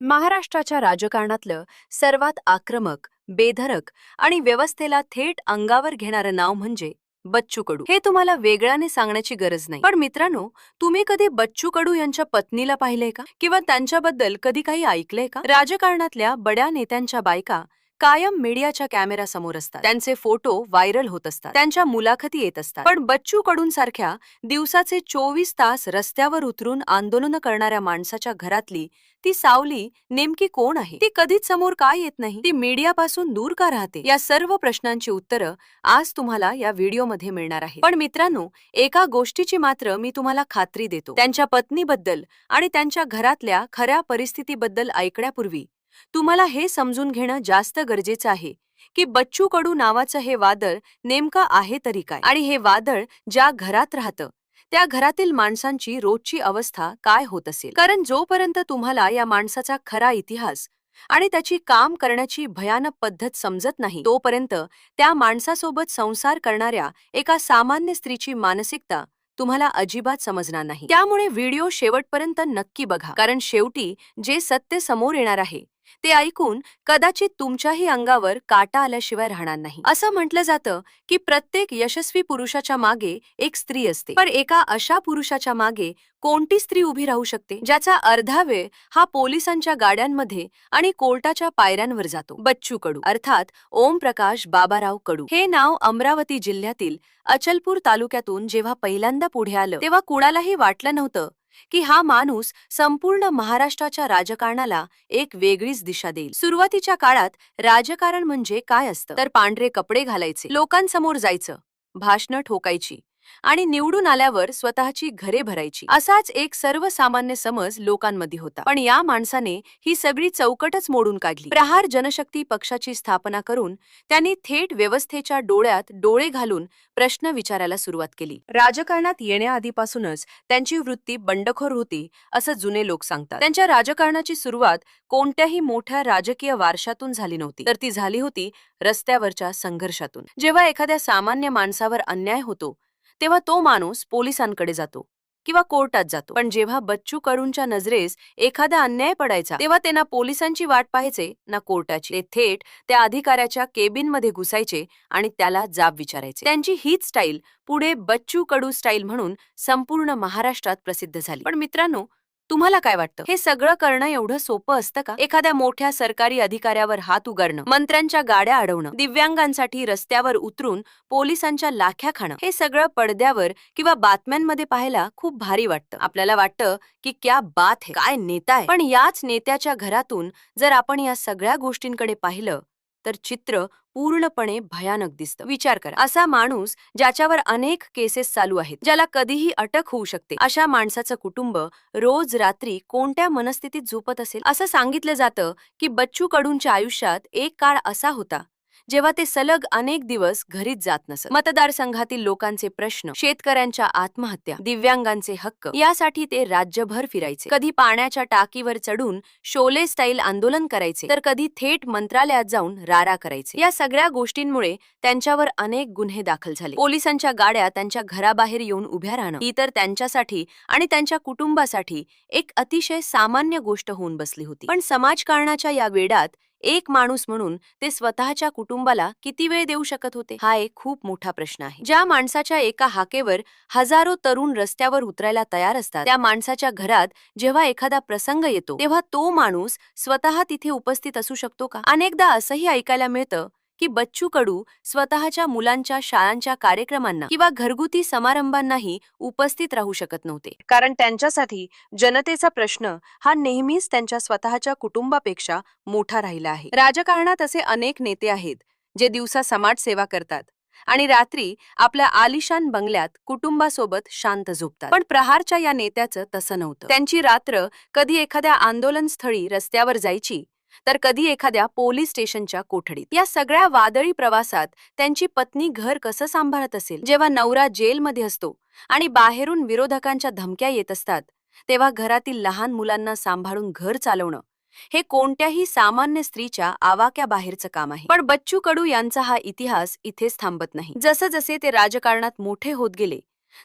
महाराष्ट्राच्या राजकारणातलं सर्वात आक्रमक, बेधडक आणि व्यवस्थेला थेट अंगावर घेणारं नाव म्हणजे बच्चू कडू. हे तुम्हाला वेगळ्याने सांगण्याची गरज नाही, पण मित्रांनो, तुम्ही कधी बच्चू कडू यांच्या पत्नीला पाहिलंय का? किंवा त्यांच्याबद्दल कधी काही ऐकलंय का? राजकारणातल्या बड्या नेत्यांच्या बायका कायम मीडियाच्या कॅमेरा समोर असतात, त्यांचे फोटो व्हायरल होत असतात, त्यांच्या मुलाखती येत असतात. पण बच्चू कडूंसारख्या दिवसाचे 24 तास रस्त्यावर उतरून आंदोलन करणाऱ्या माणसाच्या घरातली ती सावली नेमकी कोण आहे? ती कधीच समोर का येत नाही? ती मीडियापासून दूर का राहते? या सर्व प्रश्नांची उत्तरं आज तुम्हाला या व्हिडिओमध्ये मिळणार आहे. पण मित्रांनो, एका गोष्टीची मात्र मी तुम्हाला खात्री देतो, त्यांच्या पत्नीबद्दल आणि त्यांच्या घरातल्या खऱ्या परिस्थितीबद्दल ऐकण्यापूर्वी तुम्हाला हे समजून घेणं जास्त गरजेचं आहे की बच्चू कडू नावाचं हे वादळ नेमकं आहे तरी काय, आणि हे वादळ ज्या घरात राहतं त्या घरातील माणसांची रोजची अवस्था काय होत असेल. कारण जोपर्यंत तुम्हाला या माणसाचा खरा इतिहास आणि त्याची काम करण्याची भयानक पद्धत समजत नाही, तोपर्यंत त्या माणसासोबत संसार करणाऱ्या एका सामान्य स्त्रीची मानसिकता तुम्हाला अजिबात समजणार नाही. त्यामुळे व्हिडिओ शेवटपर्यंत नक्की बघा, कारण शेवटी जे सत्य समोर येणार आहे ते ऐकून कदाचित तुमच्याही अंगावर काटा आल्याशिवाय राहणार नाही. असं म्हटलं जातं की प्रत्येक यशस्वी पुरुषाच्या मागे एक स्त्री असते, पण एका अशा पुरुषाच्या मागे कोणती स्त्री उभी राहू शकते ज्याचा अर्धा वेळ हा पोलिसांच्या गाड्यांमध्ये आणि कोर्टाच्या पायऱ्यांवर जातो? बच्चू कडू अर्थात ओम प्रकाश बाबाराव कडू. हे नाव अमरावती जिल्ह्यातील अचलपूर तालुक्यातून जेव्हा पहिल्यांदा पुढे आलं तेव्हा कुणालाही वाटलं नव्हतं की हा माणूस संपूर्ण महाराष्ट्राच्या राजकारणाला एक वेगळीच दिशा देईल. सुरुवातीच्या काळात राजकारण म्हणजे काय असतं तर पांढरे कपडे घालायचे, लोकांसमोर जायचं, भाषणं ठोकायची आणि निवडून आल्यावर स्वतःची घरे भरायची, असाच एक सर्वसामान्य समज लोकांमध्ये होता. पण या माणसाने ही सगळी चौकटच मोडून काढली. प्रहार जनशक्ती पक्षाची स्थापना करून त्यांनी थेट व्यवस्थेच्या डोळ्यात डोळे घालून प्रश्न विचारायला सुरुवात केली. राजकारणात येण्याआधीपासूनच त्यांची वृत्ती बंडखोर होती असं जुने लोक सांगतात. त्यांच्या राजकारणाची सुरुवात कोणत्याही मोठ्या राजकीय वारशातून झाली नव्हती, तर ती झाली होती रस्त्यावरच्या संघर्षातून. जेव्हा एखाद्या सामान्य माणसावर अन्याय होतो तेव्हा तो माणूस पोलिसांकडे जातो किंवा कोर्टात जातो, पण जेव्हा बच्चू कडूंच्या नजरेस एखादा अन्याय पडायचा तेव्हा ते ना पोलिसांची वाट पाहायचे ना कोर्टाची. ते थेट त्या अधिकाऱ्याच्या केबिनमध्ये घुसायचे आणि त्याला जाब विचारायचे. त्यांची हीच स्टाईल पुढे बच्चू कडू स्टाईल म्हणून संपूर्ण महाराष्ट्रात प्रसिद्ध झाली. पण मित्रांनो, तुम्हाला काय वाटतं, हे सगळं करणं एवढं सोपं असतं का? एखाद्या मोठ्या सरकारी अधिकाऱ्यावर हात उगारणं, मंत्र्यांच्या गाड्या अडवणं, दिव्यांगांसाठी रस्त्यावर उतरून पोलिसांच्या लाख्या खाणं, हे सगळं पडद्यावर किंवा बातम्यांमध्ये पाहायला खूप भारी वाटतं. आपल्याला वाटतं की क्या बात है, काय नेता आहे. पण याच नेत्याच्या घरातून जर आपण या सगळ्या गोष्टींकडे पाहिलं तर चित्र पूर्णपणे भयानक दिसतं. विचार करा, असा माणूस ज्याच्यावर अनेक केसेस चालू आहेत, ज्याला कधीही अटक होऊ शकते, अशा माणसाचं कुटुंब रोज रात्री कोणत्या मनस्थितीत झोपत असेल? असं सांगितलं जातं की बच्चू कडूंच्या आयुष्यात एक काळ असा होता जेव्हा ते सलग अनेक दिवस घरीच जात नसत. मतदारसंघातील लोकांचे प्रश्न, शेतकऱ्यांच्या आत्महत्या, दिव्यांगांचे हक्क यासाठी ते राज्यभर फिरायचे. कधी पाण्याच्या टाकीवर चढून शोले स्टाईल आंदोलन करायचे, तर कधी थेट मंत्रालयात जाऊन रारा करायचे. या सगळ्या गोष्टींमुळे त्यांच्यावर अनेक गुन्हे दाखल झाले. पोलिसांच्या गाड्या त्यांच्या घराबाहेर येऊन उभ्या राहणं ही तर त्यांच्यासाठी आणि त्यांच्या कुटुंबासाठी एक अतिशय सामान्य गोष्ट होऊन बसली होती. पण समाजकारणाच्या या वेडात एक माणूस म्हणून ते स्वतःच्या कुटुंबाला किती वेळ देऊ शकत होते, हा एक खूप मोठा प्रश्न आहे. ज्या माणसाच्या एका हाकेवर हजारो तरुण रस्त्यावर उतरायला तयार असतात, त्या माणसाच्या घरात जेव्हा एखादा प्रसंग येतो तेव्हा तो माणूस स्वतः तिथे उपस्थित असू शकतो का? अनेकदा असंही ऐकायला मिळतं की बच्चू कडू स्वतःच्या मुलांच्या शाळांच्या कार्यक्रमांना किंवा घरगुती समारंभांनाही उपस्थित राहू शकत नव्हते, कारण त्यांच्यासाठी जनतेचा प्रश्न हा नेहमीच त्यांच्या स्वतःच्या कुटुंबापेक्षा मोठा राहिला आहे. राजकारणात असे अनेक नेते आहेत जे दिवसा समाजसेवा करतात आणि रात्री आपल्या आलिशान बंगल्यात कुटुंबासोबत शांत झोपतात. पण प्रहारच्या या नेत्याचं तसं नव्हतं. त्यांची रात्र कधी एखाद्या आंदोलनस्थळी रस्त्यावर जायची, तर कधी एखाद्या पोलीस स्टेशनच्या कोठडीत. या सगळ्या वादळी प्रवासात त्यांची पत्नी घर कसं सांभाळत असेल? जेव्हा नवरा जेलमध्ये असतो आणि बाहेरून विरोधकांच्या धमक्या येत असतात तेव्हा घरातील लहान मुलांना सांभाळून घर चालवणं हे कोणत्याही सामान्य स्त्रीच्या आवाक्या बाहेरचं काम आहे. पण बच्चू कडू यांचा हा इतिहास इथेच थांबत नाही. जसं जसे ते राजकारणात मोठे होत गेले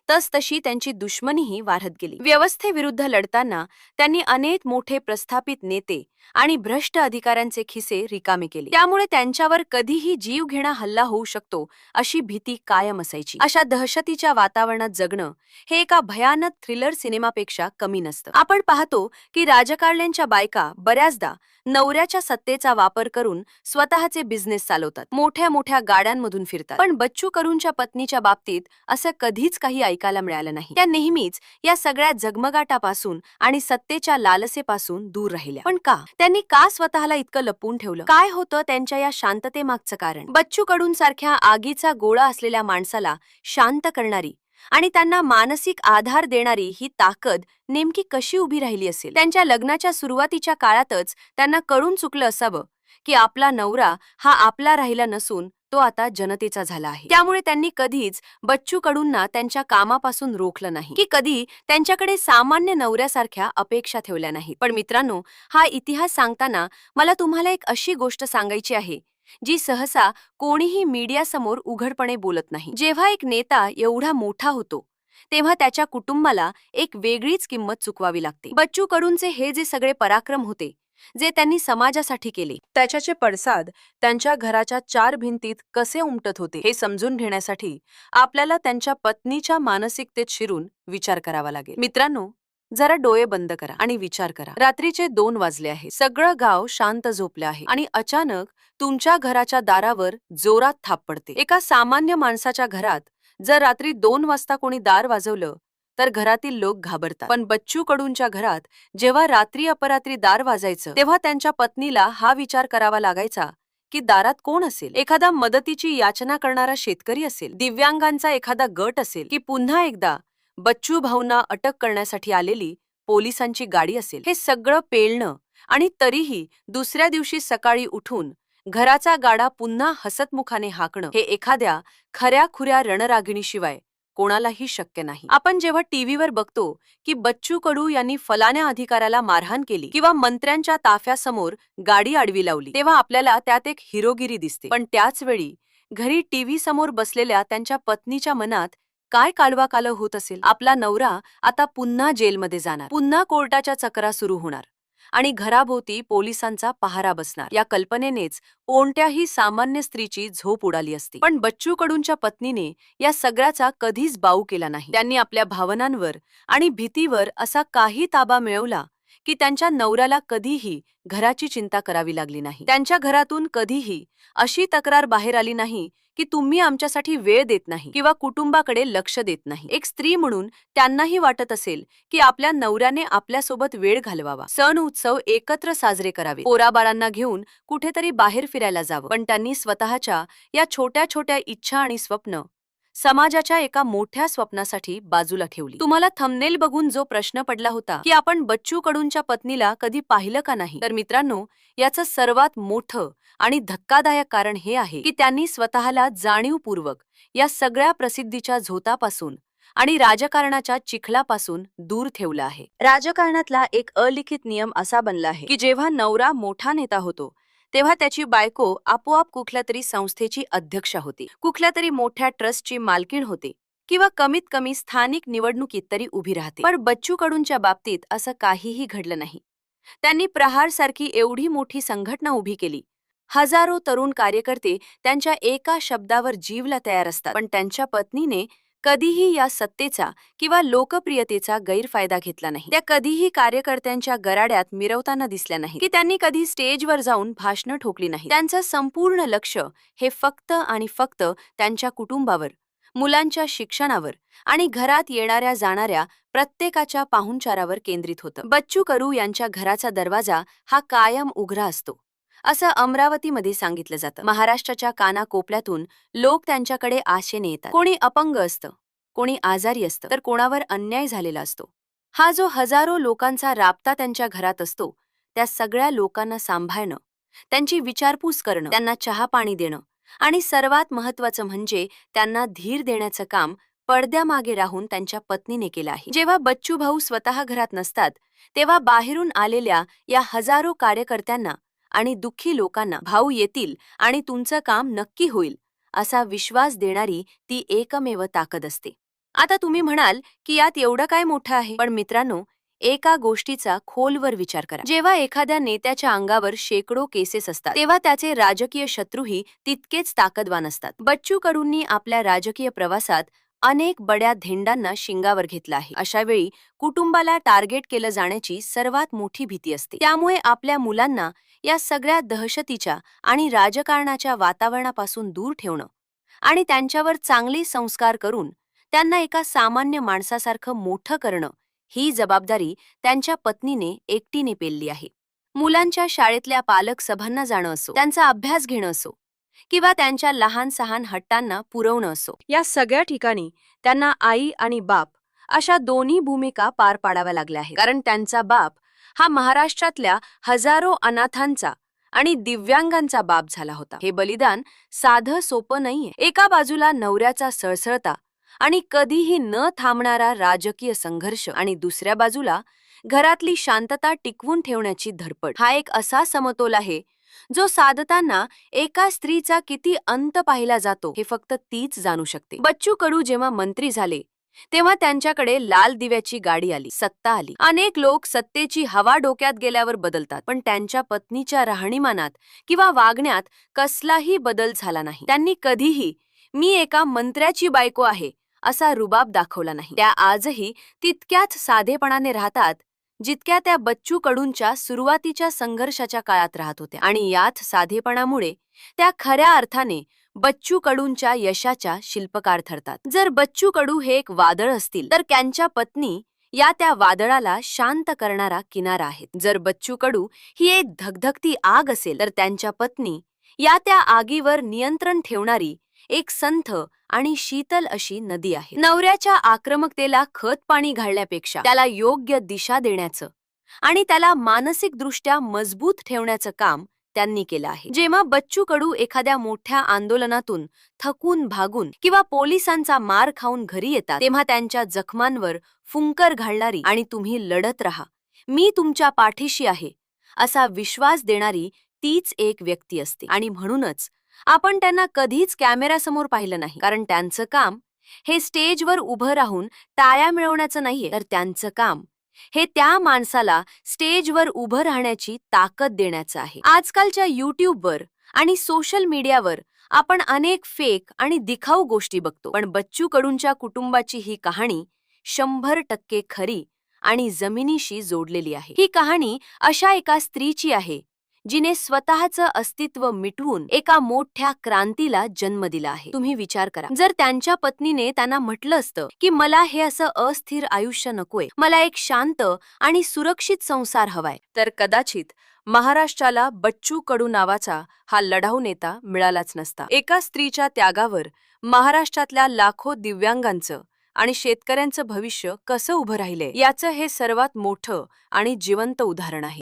तसतशी त्यांची दुश्मनीही वाढत गेली. व्यवस्थेविरुद्ध लढताना त्यांनी अनेक मोठे प्रस्थापित नेते आणि भ्रष्ट अधिकाऱ्यांचे खिसे रिकामे केले. त्यामुळे त्यांच्यावर कधीही जीवघेणा हल्ला होऊ शकतो अशी भीती कायम असायची. अशा दहशतीच्या वातावरणात जगणं हे एका भयानक थ्रिलर सिनेमापेक्षा कमी नसतं. आपण पाहतो की राजकारण्यांच्या बायका बऱ्याचदा नवऱ्याच्या सत्तेचा वापर करून स्वतःचे बिझनेस चालवतात, मोठ्या मोठ्या गाड्यांमधून फिरतात. पण बच्चू कडूंच्या पत्नीच्या बाबतीत असं कधीच काही ऐकायला मिळालं नाही. त्या नेहमीच या सगळ्या झगमगाटापासून आणि सत्तेच्या लालसेपासून दूर राहिल्या. पण का? त्यांनी का स्वतःला इतकं लपवून ठेवलं? काय होतं त्यांच्या या शांततेमागचं कारण? बच्चू कडूंसारख्या आगीचा गोळा असलेल्या माणसाला शांत करणारी आणि त्यांना मानसिक आधार देणारी ही ताकद नेमकी कशी उभी राहिली असेल? त्यांच्या लग्नाच्या सुरुवातीच्या काळातच त्यांना कळून चुकलं असावं की आपला नवरा हा आपला राहिला नसून तो आता जनतेचा झाला आहे. त्यामुळे त्यांनी कधीच बच्चू कडूंना त्यांच्या कामापासून रोखलं नाही, की कधी त्यांच्याकडे सामान्य नवऱ्यासारख्या अपेक्षा ठेवल्या नाहीत. पण मित्रांनो, हा इतिहास सांगताना मला तुम्हाला एक अशी गोष्ट सांगायची आहे जी सहसा कोणीही मीडियासमोर उघडपणे बोलत नाही. जेव्हा एक नेता एवढा मोठा होतो तेव्हा त्याच्या कुटुंबाला एक वेगळीच किंमत चुकवावी लागते. बच्चू कडूंचे हे जे सगळे पराक्रम होते, जे त्यांनी समाजासाठी केले, त्याच्याचे पडसाद त्यांच्या घराच्या चार भिंतीत कसे उमटत होते हे समजून घेण्यासाठी आपल्याला त्यांच्या पत्नीच्या मानसिकतेत शिरून विचार करावा लागेल. मित्रांनो, जरा डोळे बंद करा आणि विचार करा. रात्रीचे 2 वाजले आहे, सगळं गाव शांत झोपले आहे आणि अचानक तुमच्या घराच्या दारावर जोरात थाप पडते. एका सामान्य माणसाच्या घरात जर रात्री 2 वाजता कोणी दार वाजवलं तर घरातील लोक घाबरतात. पण बच्चू कडूंच्या घरात जेव्हा रात्री अपरात्री दार वाजायचं तेव्हा त्यांच्या पत्नीला हा विचार करावा लागायचा की दारात कोण असेल? एखादा मदतीची याचना करणारा शेतकरी असेल, दिव्यांगांचा एखादा गट असेल, की पुन्हा एकदा बच्चू भाऊंना अटक करण्यासाठी आलेली पोलिसांची गाडी असेल? हे सगळं पेलणं आणि तरीही दुसऱ्या दिवशी सकाळी उठून घराचा गाडा पुन्हा हसतमुखाने हाकणं हे एखाद्या खऱ्या-खुऱ्या रणरागिणीशिवाय कोणालाही शक्य नाही. आपण जेव्हा टीव्हीवर बघतो की बच्चू कडू यांनी फलाण्या अधिकाऱ्याला मारहाण केली किंवा मंत्र्यांच्या ताफ्यासमोर गाडी आडवी लावली, तेव्हा आपल्याला त्यात एक हिरोगिरी दिसते. पण त्याच वेळी घरी टीव्ही समोर बसलेल्या त्यांच्या पत्नीच्या मनात काय कालवाकालव होत असेल? आपला नवरा आता पुन्हा जेलमध्ये जाणार, पुन्हा कोर्टाच्या चक्रा सुरू होणार आणि घराभोवती पोलिसांचा पहारा बसणार. या कल्पनेनेच कोणत्याही सामान्य स्त्रीची झोप उडाली असती. पण बच्चू कडूंच्या पत्नीने या सगळ्याचा कधीच बाऊ केला नाही. त्यांनी आपल्या भावनांवर आणि भीतीवर असा काही ताबा मिळवला की त्यांच्या नवऱ्याला कधीही घराची चिंता करावी लागली नाही. त्यांच्या घरातून कधीही अशी तक्रार बाहेर आली नाही की तुम्ही आमच्यासाठी वेळ देत नाही किंवा कुटुंबाकडे लक्ष देत नाही. एक स्त्री म्हणून त्यांनाही वाटत असेल की आपल्या नवऱ्याने आपल्यासोबत वेळ घालवावा, सण उत्सव एकत्र साजरे करावे, पोराबाळांना घेऊन कुठेतरी बाहेर फिरायला जावं. पण त्यांनी स्वतःच्या या छोट्या छोट्या इच्छा आणि स्वप्न समाजाच्या एका मोठ्या स्वप्नासाठी बाजूला ठेवली. तुम्हाला थंबनेल बघून जो प्रश्न पडला होता की आपण बच्चू कडूंच्या पत्नीला कधी पाहिलं का नाही, तर मित्रांनो, याचं सर्वात मोठं आणि धक्कादायक कारण हे आहे की त्यांनी स्वतःला जाणीवपूर्वक या सगळ्या प्रसिद्धीच्या झोतापासून आणि राजकारणाच्या चिखलापासून दूर ठेवलं आहे. राजकारणातला एक अलिखित नियम असा बनला आहे की जेव्हा नवरा मोठा नेता होतो तेव्हा त्याची बायको आपोआप कुठल्या तरी संस्थेची अध्यक्ष होते, कुठल्या तरी मोठ्या ट्रस्टची मालकीण होते किंवा कमीत कमी स्थानिक निवडणुकीत तरी उभी राहते. पण बच्चू कडूंच्या बाबतीत असं काहीही घडलं नाही. त्यांनी प्रहारसारखी एवढी मोठी संघटना उभी केली. हजारो तरुण कार्यकर्ते त्यांच्या एका शब्दावर जीवला तयार असतात. पण त्यांच्या पत्नीने कधीही या सत्तेचा किंवा लोकप्रियतेचा गैरफायदा घेतला नाही. त्या कधीही कार्यकर्त्यांच्या गराड्यात मिरवताना दिसल्या नाही, की त्यांनी कधी स्टेजवर जाऊन भाषणं ठोकली नाही. त्यांचं संपूर्ण लक्ष हे फक्त आणि फक्त त्यांच्या कुटुंबावर, मुलांच्या शिक्षणावर आणि घरात येणाऱ्या जाणाऱ्या प्रत्येकाच्या पाहुणचारावर केंद्रित होतं. बच्चू कडू यांच्या घराचा दरवाजा हा कायम उघडा असतो असं अमरावतीमध्ये सांगितलं जातं. महाराष्ट्राच्या कानाकोपऱ्यातून लोक त्यांच्याकडे आशेने येतात. कोणी अपंग असतं, कोणी आजारी असतं, तर कोणावर अन्याय झालेला असतो. हा जो हजारो लोकांचा राबता त्यांच्या घरात असतो, त्या सगळ्या लोकांना सांभाळणं, त्यांची विचारपूस करणं, त्यांना चहा पाणी देणं आणि सर्वात महत्त्वाचं म्हणजे त्यांना धीर देण्याचं काम पडद्यामागे राहून त्यांच्या पत्नीने केलं आहे. जेव्हा बच्चू भाऊ स्वतः घरात नसतात तेव्हा बाहेरून आलेल्या या हजारो कार्यकर्त्यांना आणि दुःखी लोकांना भाऊ येतील आणि तुमचं काम नक्की होईल असा विश्वास देणारी ती एकमेव ताकद असते. आता तुम्ही म्हणाल की यात एवढं काय मोठं आहे, पण मित्रांनो, एका गोष्टीचा खोलवर विचार करा. जेव्हा एखाद्या नेत्याच्या अंगावर शेकडो केसेस असतात तेव्हा त्याचे राजकीय शत्रूही तितकेच ताकदवान असतात. बच्चू कडूंनी आपल्या राजकीय प्रवासात अनेक बड्या धेंडांना शिंगावर घेतलं आहे. अशा वेळी कुटुंबाला टार्गेट केलं जाण्याची सर्वात मोठी भीती असते. त्यामुळे आपल्या मुलांना या सगळ्या दहशतीच्या आणि राजकारणाच्या वातावरणापासून दूर ठेवणं आणि त्यांच्यावर चांगले संस्कार करून त्यांना एका सामान्य माणसासारखं मोठं करणं, ही जबाबदारी त्यांच्या पत्नीने एकटीने पेलली आहे. मुलांच्या शाळेतल्या पालक सभांना जाणं असो, त्यांचा अभ्यास घेणं असो किंवा त्यांच्या लहान सहान हट्टांना पुरवणं असो, या सगळ्या ठिकाणी त्यांना आई आणि बाप अशा दोन्ही भूमिका पार पाडाव्या लागल्या आहेत. कारण त्यांचा बाप हा महाराष्ट्रातल्या हजारो अनाथांचा आणि दिव्यांगांचा बाप झाला होता. हे बलिदान साधं सोपं नाहीये. एका बाजूला नवऱ्याचा सळसळता आणि कधीही न थांबणारा राजकीय संघर्ष आणि दुसऱ्या बाजूला घरातली शांतता टिकवून ठेवण्याची धडपड. हा एक असा समतोल आहे जो साधताना एका स्त्रीचा किती अंत पाहिला जातो हे फक्त तीच जाणू शकते. बच्चू कडू जेव्हा मंत्री झाले तेव्हा त्यांच्याकडे लाल दिव्याची गाडी आली, सत्ता आली. अनेक लोक सत्तेची हवा डोक्यात गेल्यावर बदलतात, पण त्यांच्या पत्नीच्या राहणीमानात किंवा वागण्यात कसलाही बदल झाला नाही. त्यांनी कधीही मी एका मंत्र्याची बायको आहे असा रुबाब दाखवला नाही. त्या आजही तितक्याच साधेपणाने राहतात जितक्या त्या बच्चू कडूंच्या सुरुवातीच्या संघर्षाच्या काळात राहत होत्या. आणि याच साधेपणामुळे त्या खऱ्या अर्थाने बच्चू कडूंच्या यशाच्या शिल्पकार ठरतात. जर बच्चू कडू हे एक वादळ असतील तर त्यांच्या पत्नी या त्या वादळाला शांत करणारा किनारा आहेत. जर बच्चू कडू ही एक धगधगती आग असेल तर त्यांच्या पत्नी या त्या आगीवर नियंत्रण ठेवणारी एक संथ आणि शीतल अशी नदी आहे. नवऱ्याच्या आक्रमकतेला खत पाणी घालण्यापेक्षा त्याला योग्य दिशा देण्याचं आणि त्याला मानसिकदृष्ट्या मजबूत ठेवण्याचं काम त्यांनी केलं आहे. जेव्हा बच्चू कडू एखाद्या मोठ्या आंदोलनातून थकून भागून किंवा पोलिसांचा मार खाऊन घरी येतात तेव्हा त्यांच्या जखमांवर फुंकर घालणारी आणि तुम्ही लढत राहा, मी तुमच्या पाठीशी आहे असा विश्वास देणारी तीच एक व्यक्ती असते. आणि म्हणूनच आपण त्यांना कधीच कॅमेऱ्यासमोर पाहिलं नाही, कारण त्यांचं काम हे स्टेजवर उभं राहून टाळ्या मिळवण्याचं नाहीये, तर त्यांचं काम हे त्या माणसाला स्टेजवर उभं राहण्याची ताकद देण्याचं आहे. आजकालच्या यूट्यूबवर आणि सोशल मीडियावर आपण अनेक फेक आणि दिखाऊ गोष्टी बघतो, पण बच्चू कडूंच्या कुटुंबाची ही कहाणी 100% खरी आणि जमिनीशी जोडलेली आहे. ही कहाणी अशा एका स्त्रीची आहे जिने स्वतःचं अस्तित्व मिटवून एका मोठ्या क्रांतीला जन्म दिला आहे. तुम्ही विचार करा, जर त्यांच्या पत्नीने त्यांना म्हटलं असतं की मला हे असं अस्थिर आयुष्य नकोय, मला एक शांत आणि सुरक्षित संसार हवाय, तर कदाचित महाराष्ट्राला बच्चू कडू नावाचा हा लढाऊ नेता मिळालाच नसता. एका स्त्रीच्या त्यागावर महाराष्ट्रातल्या लाखो दिव्यांगांचं आणि शेतकऱ्यांचं भविष्य कसं उभं राहिले याचं हे सर्वात मोठं आणि जिवंत उदाहरण आहे.